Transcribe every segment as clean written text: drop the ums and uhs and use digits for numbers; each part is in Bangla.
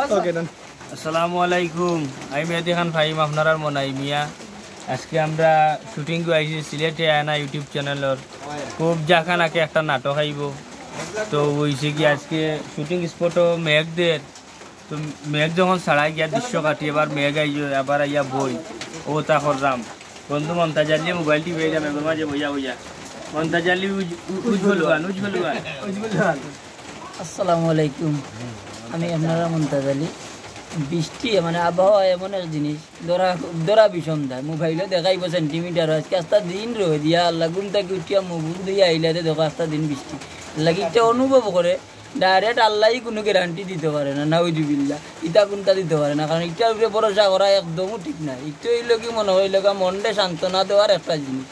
আসসালামু আলাইকুম। আমি মেহেদি খান ফাহিম, আপনারা মনাই মিয়া। আজকে আমরা শুটিং আইছি সিলেটে আনা ইউটিউব চ্যানেলের খুব জাখানাকে একটা নাটক আইব। তো হয়েছে কি আজকে শুটিং স্পটও মেঘদের, তো মেঘ যখন ছাড়াই গিয়া দৃশ্য কাটি, এবার মেঘ আইজ আবার আইয়া বই ও তা করলাম বন্ধু মমতাজ আলী মোবাইলটি পেয়ে যাবে মাঝে বইয়া বইয়া মমতাজ আলী উজ্জ্বল আসসালামু আলাইকুম। আমি আপনারা মমতাজ আলী। বৃষ্টি মানে আবহাওয়া এমন এক জিনিস দরা বিষম দেয়। মোবাইলে দেখাইব সেন্টিমিটার আজকে আস্তা দিন রয়ে দিয়া আল্লাহ ঘুম থেকে উঠিয়া মুখ দিয়ে আইলাতে দেখো আস্তা দিন বৃষ্টি লাগিটা অনুভব করে ডাইরেক্ট আল্লাহই কোনো গ্যারান্টি দিতে পারে না, নাউজুবিল্লাহ ইটা কোনটা দিতে পারে না। কারণ ইটার উপরে ভরসা করা একদমও ঠিক না। ইটো হইল কি মনে হইল মনটা সান্ত্বনা দেওয়ার একটা জিনিস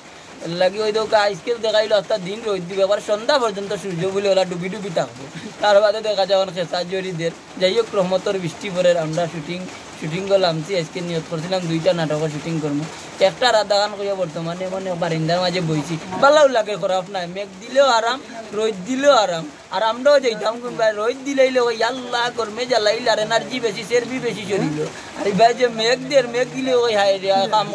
লাগি ওই দোকা আজকেও দেখাইলো আস্তা দিন রোদ দিবে, আবার সন্ধ্যা পর্যন্ত সূর্য বলে ওরা ডুবি ডুবি থাকবো। তার বাদে দেখা যাওয়ার খেসা জরিদের যাই হোক রহমতর বৃষ্টি পরে আমরা শুটিং করলামছি। আজকে নিয়ত করছিলাম 2টা নাটকের শুটিং করবো। একটা রাধা গান করিয়া বর্তমানে মানে বারিন্দার মাঝে বইছি, ভালোও লাগে, খারাপ নাই। মেঘ দিলেও আরাম, রোদ দিলেও আরাম। আর আমরাও যাইতাম কোনবাই রোদ দিলেইলে ওই আল্লাহ কর্মে জ্বালাইল আর এনার্জি বেশি চেরবি বেশি চলিল। আর ভাই যে মেঘ দিলে ওই হাই রে কাম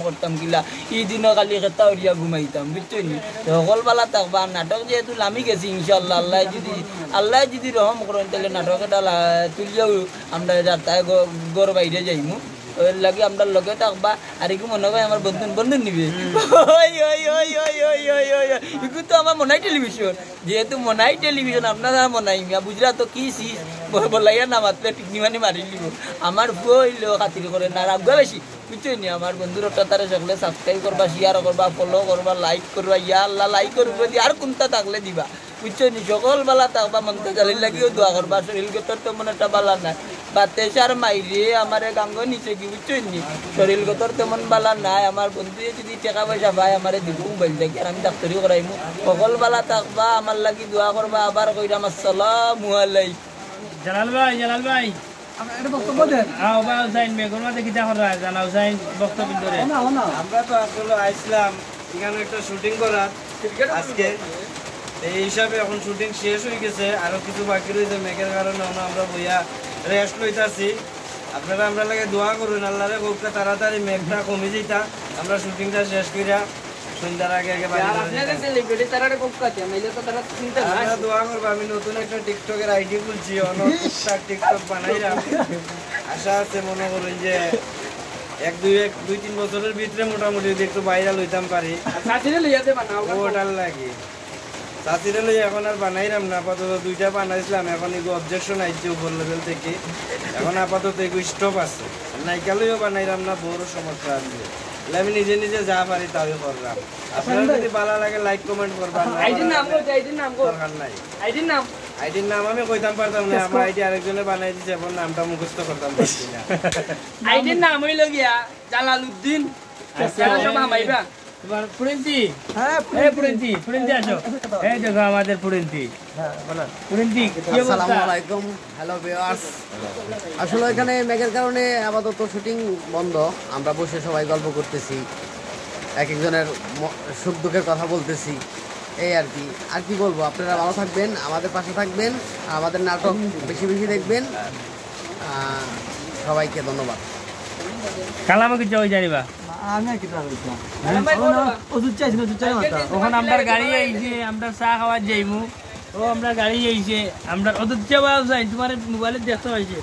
করতাম কিলা ই দিনও কালি খেতা উড়িয়া ঘুমাইতাম, বুঝছো নি। সকলবেলা থাকবা নাটক যেহেতু নামি গেছি ইনশাল্লাহ, আল্লাহ যদি রহম করেন তাহলে নাটক এটা তুলিয়াও আমরা যাত্রায় গড় বাইরে যাইমু। ওই লাগে আমরা লগে থাকবা। আর এগুলো মনে হয় আমার বন্ধু নিবে। এগুলো তো আমার মনাই টেলিভিশন, যেহেতু মনাই টেলিভিশন আপনারা মনাই মিয়া বুঝলা তো কি সিস বলাইয়া না মাত্রে টিকনিমানি মারি লিব। আমার বইল খাতির করে না রাখবা বেশি, বুঝছো নি। আমার বন্ধুর তারা সকলে সাবস্ক্রাইব করবা, শেয়ার করবা, ফলো করবা, লাইক করবা। ইয়া আল্লাহ লাইক করবো দিয়ে আর কোনটা থাকলে দিবা, বুঝছো নি। সকলবেলা থাকবা মমতাজ আলীর লাগিও দোয়া করবা। শরীর গতর তেমন একটা বালা নাই, বাতেশার মাইরে আমার গাঙ্গ নিচে কি, বুঝছো নি। শরীর গতর তেমন বালা নাই। আমার বন্ধু যদি টাকা পয়সা পায় আমার দিব মোবাইল থেকে, আর আমি ডাক্তারি করাইমু। সকলবেলা থাকবা, আমার লাগি দোয়া করবা। আবার কইরাম আসসালামু আলাইকুম। জালাল ভাই বক্তব্য দেন। মেঘর মাঝে কি জানাও যাই বক্তব্য ধরে। আমরা তো আসলে আইছিলাম এখানে একটা শুটিং করার আজকে, এই হিসাবে এখন শুটিং শেষ হয়ে গেছে, আরো কিছু বাকি রয়েছে। মেঘের কারণে আমরা বইয়া রেস্ট লইতাছি। আপনারা আমরা লাগে দোয়া করুন, আল্লাহরে খুব তাড়াতাড়ি মেঘটা কমে যেটা আমরা শুটিংটা শেষ করিয়া সন্ধ্যার আগে দোয়া করবো। আমি নতুন একটা টিকটকের আইডি খুলছি, টিকটক বানাইলাম। আশা আছে মনে করুন যে 1-2-3 বছরের ভিতরে মোটামুটি যদি একটু ভাইরাল হইতাম পারি। ওটার লাগে চাষিরা লই এখন আর বানাইলাম না, আপাতত 2টা বানাইছিলাম। এখন এগুলো অবজেকশন আইছে উপর লেভেল থেকে, এখন আপাতত এগুলো স্টপ আছে। নাইকালইও বানাইলাম না, বড় সমস্যা আছে। আমি নিজে যা পারি তাই করলাম। আপনারা যদি ভালো লাগে লাইক কমেন্ট করবেন। আইডির নাম আমি কইতাম পারতাম না, আমার আইডি আরেকজনে বানাই দিছে, এখন নামটা মুখস্থ করতাম পারছি না। আইডির নাম হইল গিয়া জালালউদ্দিন। আসলে এখানে মেঘের কারণে আপাতত শুটিং বন্ধ, আমরা বসে সবাই গল্প করতেছি, এক একজনের সুখ দুঃখের কথা বলতেছি, এই আর কি বলবো। আপনারা ভালো থাকবেন, আমাদের পাশে থাকবেন, আমাদের নাটক বেশি বেশি দেখবেন। সবাইকে ধন্যবাদ। কালামা কিছু ওই জানিবা ওখানে আমরা গাড়ি আইছে, আমরা চা খাওয়া যাইমু। ও আমরা গাড়ি আইছে, আমরা ওদের যাওয়া যাই। তোমার মোবাইলে দেখতে পাইছে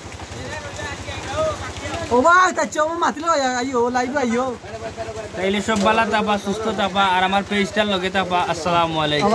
তাইলে সব ভালো থাকবা, সুস্থ থাকবা, আর আমার পেজটার লগে থাকবা। আসসালামু আলাইকুম।